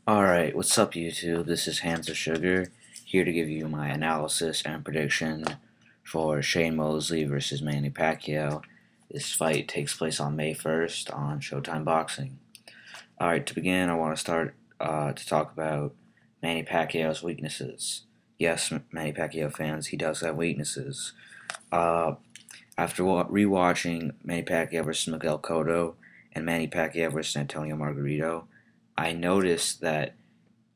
Alright, what's up YouTube? This is Hands of Sugar, here to give you my analysis and prediction for Shane Mosley versus Manny Pacquiao. This fight takes place on May 1st on Showtime Boxing. Alright, to begin, I want to start to talk about Manny Pacquiao's weaknesses. Yes, Manny Pacquiao fans, he does have weaknesses. Uh, After rewatching Manny Pacquiao versus Miguel Cotto and Manny Pacquiao versus Antonio Margarito, I noticed that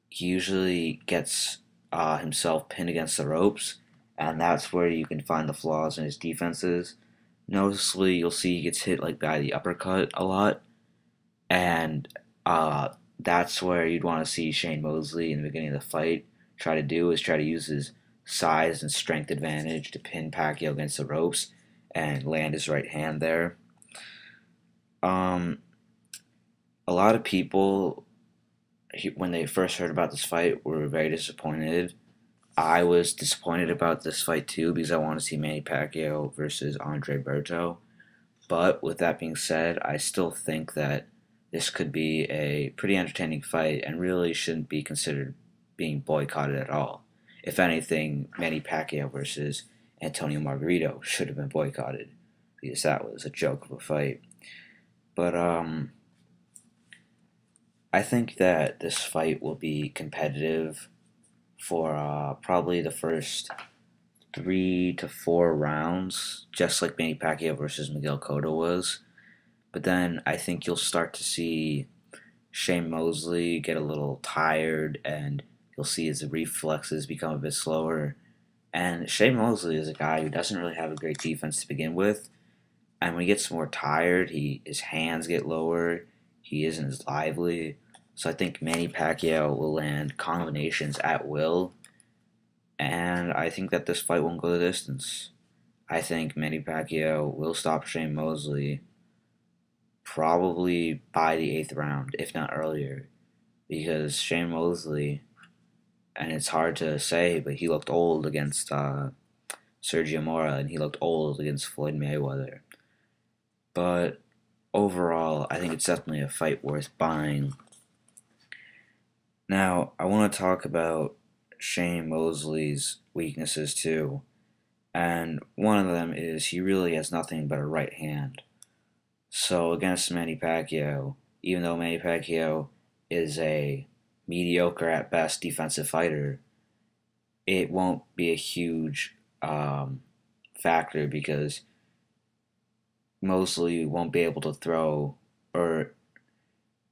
he usually gets himself pinned against the ropes, and that's where you can find the flaws in his defenses. Noticeably, you'll see he gets hit like by the uppercut a lot, and that's where you'd want to see Shane Mosley in the beginning of the fight try to use his size and strength advantage to pin Pacquiao against the ropes and land his right hand there. Um, a lot of people, when they first heard about this fight, were very disappointed. I was disappointed about this fight too because I want to see Manny Pacquiao versus Andre Berto. But with that being said, I still think that this could be a pretty entertaining fight and really shouldn't be considered being boycotted at all. If anything, Manny Pacquiao versus Antonio Margarito should have been boycotted because that was a joke of a fight. But I think that this fight will be competitive for probably the first 3 to 4 rounds, just like Manny Pacquiao versus Miguel Cotto was. But then I think you'll start to see Shane Mosley get a little tired, and you'll see his reflexes become a bit slower. And Shane Mosley is a guy who doesn't really have a great defense to begin with, and when he gets more tired, his hands get lower. He isn't as lively. So I think Manny Pacquiao will land combinations at will, and I think that this fight won't go the distance. I think Manny Pacquiao will stop Shane Mosley probably by the 8th round, if not earlier, because Shane Mosley, and it's hard to say, but he looked old against Sergio Mora, and he looked old against Floyd Mayweather. But overall, I think it's definitely a fight worth buying. Now, I want to talk about Shane Mosley's weaknesses too, and one of them is he really has nothing but a right hand. So against Manny Pacquiao, even though Manny Pacquiao is a mediocre at best defensive fighter, it won't be a huge factor because Mosley won't be able to throw, or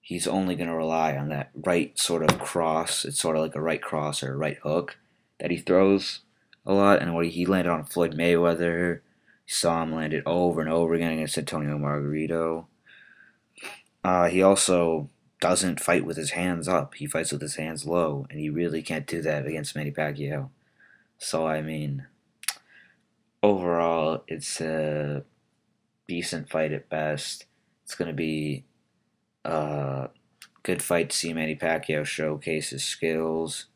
he's only going to rely on that right sort of cross. It's sort of like a right cross or a right hook that he throws a lot. And what he landed on Floyd Mayweather, you saw him land it over and over again against Antonio Margarito. He also doesn't fight with his hands up. He fights with his hands low, and he really can't do that against Manny Pacquiao. So, I mean, overall, it's a decent fight at best. It's going to be a good fight to see Manny Pacquiao showcase his skills.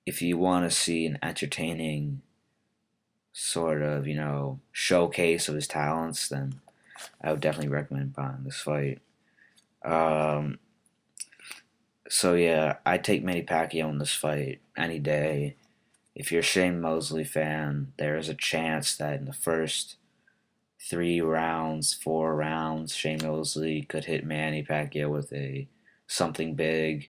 If you want to see an entertaining sort of, showcase of his talents, then I would definitely recommend buying this fight. Um, so yeah, I'd take Manny Pacquiao in this fight any day. If you're a Shane Mosley fan, there is a chance that in the first 3 rounds, 4 rounds, Shane Mosley could hit Manny Pacquiao with a something big.